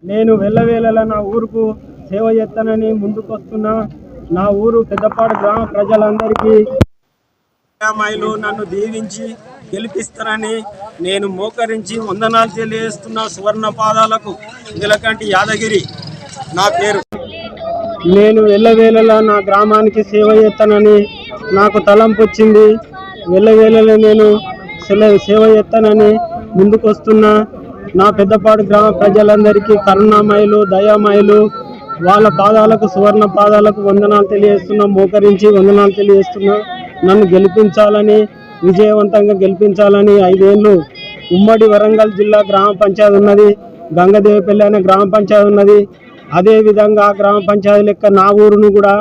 నేను వెళ్ళవేళలా నా ఊరుకు సేవ చేస్తానని ముందుకొస్తున్నా. నా ఊరు పెద్దపాడు గ్రామ ప్రజలందరికీ అమ్మాయిలు నన్ను దీవించి గెలిపిస్తారని నేను మోకరించి వందనాలు తెలియజేస్తున్న. సువర్ణ పాదాలకు నీలకంటి యాదగిరి నా పేరు. నేను వెళ్ళవేళలా నా గ్రామానికి సేవ చేస్తానని నాకు తలంపు వచ్చింది. వెళ్ళవేళలా నేను సేవ చేస్తానని ముందుకొస్తున్నా. నా పెద్దపాడు గ్రామ ప్రజలందరికీ కరుణామయులు, దయామయులు, వాళ్ళ పాదాలకు, సువర్ణ పాదాలకు వందనాలు తెలియజేస్తున్నా. మోకరించి వందనాలు తెలియజేస్తున్నా. నన్ను గెలిపించాలని, విజయవంతంగా గెలిపించాలని. 5 ఏళ్ళు ఉమ్మడి వరంగల్ జిల్లా గ్రామ పంచాయతీ ఉన్నది, గంగదేవిపల్లి అనే గ్రామ పంచాయతీ ఉన్నది. అదేవిధంగా ఆ గ్రామ పంచాయతీ లెక్క నా ఊరును కూడా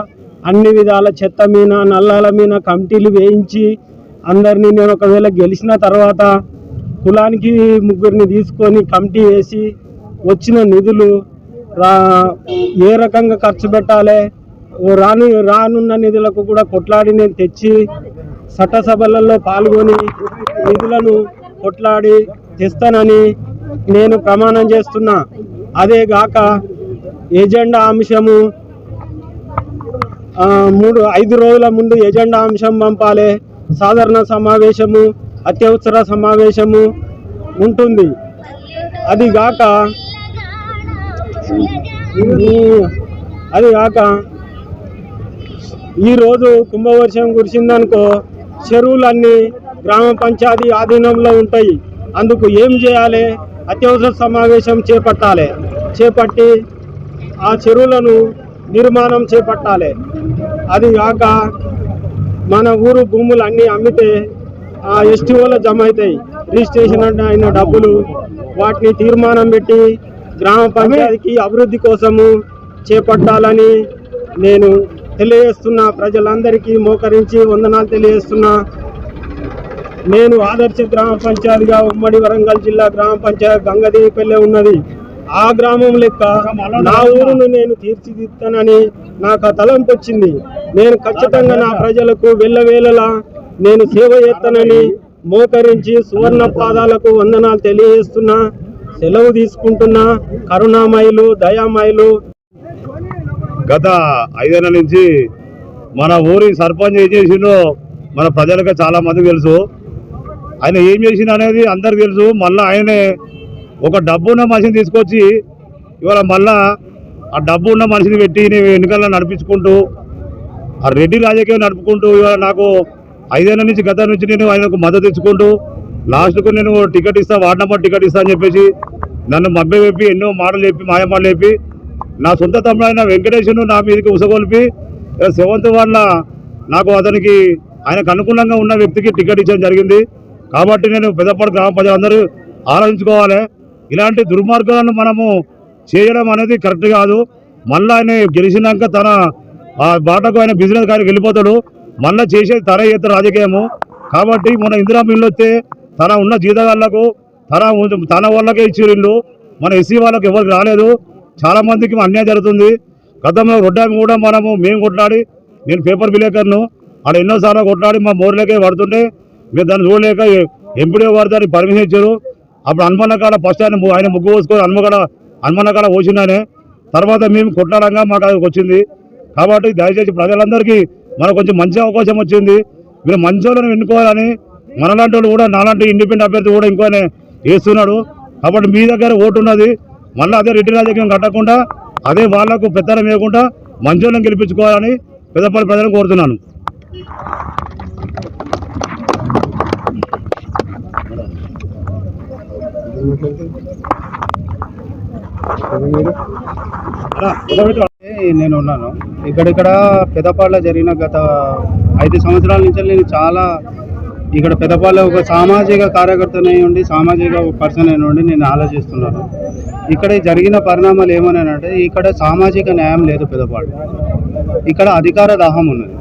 అన్ని విధాల చెత్త మీద, నల్లాల మీద కమిటీలు వేయించి అందరినీ నేను ఒకవేళ గెలిచిన తర్వాత కులానికి 3 తీసుకొని కమిటీ వేసి వచ్చిన నిధులు ఏ రకంగా ఖర్చు పెట్టాలి, రానున్న నిధులకు కూడా కొట్లాడి నేను తెచ్చి చట్టసభలలో పాల్గొని నిధులను కొట్లాడి తెస్తానని నేను ప్రమాణం చేస్తున్నా. అదేగాక ఎజెండా అంశము 5 రోజుల ముందు ఎజెండా అంశం పంపాలి. సాధారణ సమావేశము, అత్యవసర సమావేశము ఉంటుంది. అదిగాక ఈరోజు కుంభవర్షం కురిసిందనుకో చెరువులన్నీ గ్రామ పంచాయతీ ఆధీనంలో ఉంటాయి. అందుకు ఏం చేయాలి? అత్యవసర సమావేశం చేపట్టి ఆ చెరువులను నిర్మాణం చేపట్టాలి. అదిగాక మన ఊరు భూములు అన్నీ అమ్మితే ఆ ఎస్టీఓలో జమ అవుతాయి. రిజిస్ట్రేషన్ అయిన డబ్బులు వాటిని తీర్మానం పెట్టి గ్రామ పంచాయతీకి అభివృద్ధి కోసము చేపట్టాలని నేను తెలియజేస్తున్నా. ప్రజలందరికీ మోకరించి వందనాలు తెలియజేస్తున్నా. నేను ఆదర్శ గ్రామ పంచాయతీగా ఉమ్మడి వరంగల్ జిల్లా గ్రామ పంచాయతీ గంగదేవిపల్లె ఉన్నది. ఆ గ్రామం లెక్క నా ఊరును నేను తీర్చిదిద్దానని నాకు ఆ తలంపు వచ్చింది. నేను ఖచ్చితంగా నా ప్రజలకు వెళ్ళవేళలా నేను సేవ చేస్తానని మోకరించి సువర్ణ పాదాలకు వందనాలు తెలియజేస్తున్నా. సెలవు తీసుకుంటున్నా. కరుణామయులు, దయామయులు. గత 5 ఏళ్ల నుంచి మన ఊరి సర్పంచ్ ఏం చేసిండో మన ప్రజలకు చాలా మందికి తెలుసు. ఆయన ఏం చేసిండు అనేది అందరికి తెలుసు. మళ్ళీ ఆయనే ఒక డబ్బు ఉన్న మనిషిని తీసుకొచ్చి ఇవాళ మళ్ళా ఆ డబ్బు ఉన్న మనిషిని పెట్టి నేను ఎన్నికల్లో నడిపించుకుంటూ ఆ రెడ్డి రాజకీయం నడుపుకుంటూ ఇవాళ నాకు 5 ఏళ్ల నుంచి గత నుంచి నేను ఆయనకు మద్దతు ఇచ్చుకుంటూ లాస్ట్కు నేను టికెట్ ఇస్తా, వార్డు నెంబర్ టికెట్ ఇస్తా అని చెప్పేసి నన్ను మభ్య చెప్పి ఎన్నో మాటలు చెప్పి మాయమాటలు చెప్పి నా సొంత తమ్ముడు అయిన వెంకటేశ్వరును నా మీదకి ఉసగొల్పి 7th వాళ్ళ నాకు అతనికి ఆయనకు అనుకూలంగా ఉన్న వ్యక్తికి టికెట్ ఇచ్చడం జరిగింది. కాబట్టి నేను పెద్దపాడు గ్రామ ప్రజలందరూ ఆలోచించుకోవాలి. ఇలాంటి దుర్మార్గాలను మనము చేయడం అనేది కరెక్ట్ కాదు. మళ్ళీ ఆయన గెలిచినాక తన బాటకు ఆయన బిజినెస్ కానీ వెళ్ళిపోతాడు. మళ్ళీ చేసేది తన రాజకీయము. కాబట్టి మన ఇందిరా మిల్లు వస్తే తన ఉన్న జీతగాళ్లకు తన వాళ్ళకే ఇచ్చారు ఇల్లు. మన ఎస్సీ వాళ్ళకి ఎవరికి రాలేదు. చాలా మందికి అన్యాయం జరుగుతుంది. గతంలో రొడ్డామి కూడా మేము కొట్లాడి, నేను పేపర్ విలేకరును, ఆడ ఎన్నోసార్లు కొట్లాడి మా మోర్లకే పడుతుంటే మీరు దాన్ని చూడలేక ఎంపీడీ వారు దాన్ని పర్మిషన్ ఇచ్చారు. అప్పుడు హనుమన్నకాడ ఫస్ట్ ఆయన ముగ్గు పోసుకొని హనుమన్నకాడ పోసిండానే. తర్వాత మేము కొట్లాడంగా మాకు అది వచ్చింది. కాబట్టి దయచేసి ప్రజలందరికీ మనకు కొంచెం మంచి అవకాశం వచ్చింది. మీరు మంచి వాళ్ళని ఎన్నుకోవాలని మనలాంటి వాళ్ళు కూడా నాలాంటి ఇండిపెండెంట్ అభ్యర్థి కూడా ఇంకోనే వేస్తున్నాడు. కాబట్టి మీ దగ్గర ఓటు ఉన్నది. మళ్ళీ అదే రెడ్డి రాజకీయం కట్టకుండా అదే వాళ్లకు పెత్తనం వేయకుండా మంచి వాళ్ళని గెలిపించుకోవాలని పెద్దపల్లి ప్రజలను కోరుతున్నాను. నేను ఉన్నాను ఇక్కడ పెద్దపాడులో జరిగిన గత 5 సంవత్సరాల నుంచి నేను చాలా ఇక్కడ పెద్దపాడులో ఒక సామాజిక కార్యకర్తనై ఉండి, సామాజిక పర్సన్ అయిన ఉండి నేను ఆలోచిస్తున్నాను. ఇక్కడ జరిగిన పరిణామాలు ఏమనంటే ఇక్కడ సామాజిక న్యాయం లేదు. పెద్దపాడు ఇక్కడ అధికార దాహం ఉన్నది.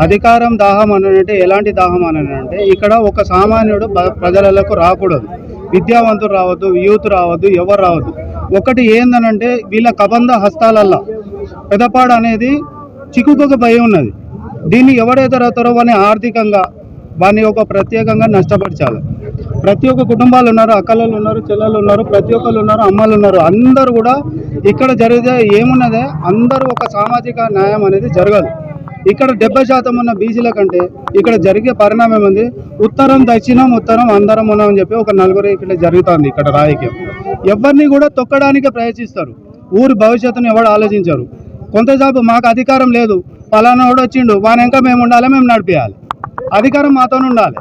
అధికారం దాహం అనంటే ఎలాంటి దాహం అనంటే ఇక్కడ ఒక సామాన్యుడు ప్రజలకు రాకూడదు. విద్యావంతులు రావద్దు, యూత్ రావద్దు, ఎవరు రావద్దు. ఒకటి ఏందనంటే వీళ్ళ కబంధ హస్తాలల్లా పెద్దపాడు అనేది చిక్కుకు భయం ఉన్నది. దీన్ని ఎవరైతే రాతారో వాడిని ఆర్థికంగా వాడిని ఒక ప్రత్యేకంగా నష్టపరచాలి. ప్రతి ఒక్క కుటుంబాలు ఉన్నారు, అక్కలు ఉన్నారు, చెల్లెలు ఉన్నారు, ప్రతి ఒక్కరు ఉన్నారు, అమ్మలు ఉన్నారు. అందరూ కూడా ఇక్కడ జరిగే ఏమున్నదే అందరూ ఒక సామాజిక న్యాయం అనేది జరగదు. ఇక్కడ 70% ఉన్న బీసీల కంటే ఇక్కడ జరిగే పరిణామం ఉంది. ఉత్తరం దక్షిణం ఉత్తరం అందరం ఉన్నామని చెప్పి ఒక నలుగురు ఇక్కడ జరుగుతుంది. ఇక్కడ రాజకీయం ఎవరిని కూడా తొక్కడానికి ప్రయత్నిస్తారు. ఊరి భవిష్యత్తును ఎవరు ఆలోచించారు. కొంతసేపు మాకు అధికారం లేదు, పలానా వాడు వచ్చిండు, వాని ఇంకా మేము ఉండాలి, మేము నడిపేయాలి, అధికారం మాతోనే ఉండాలి.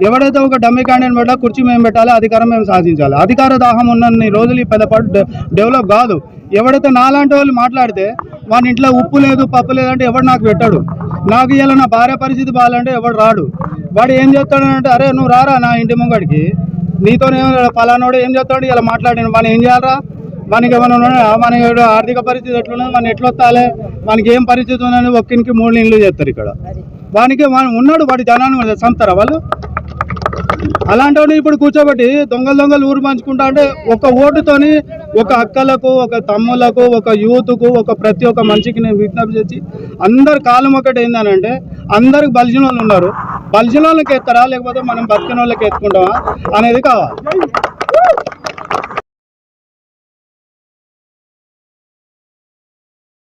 ఎవడైతే ఒక డమ్మీ క్యాండిడేట్ పెట్టా కుర్చీ మేము పెట్టాలి, అధికారం మేము సాధించాలి. అధికార దాహం ఉన్నన్ని రోజులు ఈ పెద్దపాటు డెవలప్ కాదు. ఎవడైతే నాలాంటి వాళ్ళు మాట్లాడితే వాని ఇంట్లో ఉప్పు లేదు పప్పు లేదంటే ఎవడు నాకు పెట్టాడు. నాకు ఇలా నా భార్య పరిస్థితి బాగాలంటే ఎవడు రాడు. వాడు ఏం చేస్తాడంటే, అరే నువ్వు రారా నా ఇంటి ముంగడికి, నీతోనే పలానాడు ఏం చేస్తాడు ఇలా మాట్లాడిన వాని ఏం చేయాలరా, మనకి ఏమైనా ఉన్నాడా, మన ఆర్థిక పరిస్థితి ఎట్లున్నది, మన ఎట్లా వస్తాలే, మనకి ఏం పరిస్థితి ఉందని ఒక్కినికి 3 ఇళ్ళు చేస్తారు. ఇక్కడ వానికి ఉన్నాడు, వాడి జనాన్ని చంపుతారా వాళ్ళు? అలాంటి వాడిని ఇప్పుడు కూర్చోబెట్టి దొంగలు ఊరు పంచుకుంటా అంటే ఒక ఓటుతోని ఒక అక్కలకు, ఒక తమ్ములకు, ఒక యూత్కు, ఒక ప్రతి ఒక్క మనిషికి నేను విజ్ఞప్తి చేసి అందరు కాలం ఒకటి ఏందనంటే అందరికి బలిసిన వాళ్ళు ఉన్నారు. బలిసిన వాళ్ళకి ఎత్తారా లేకపోతే మనం బతికిన వాళ్ళకి ఎత్తుకుంటామా అనేది కావాలి.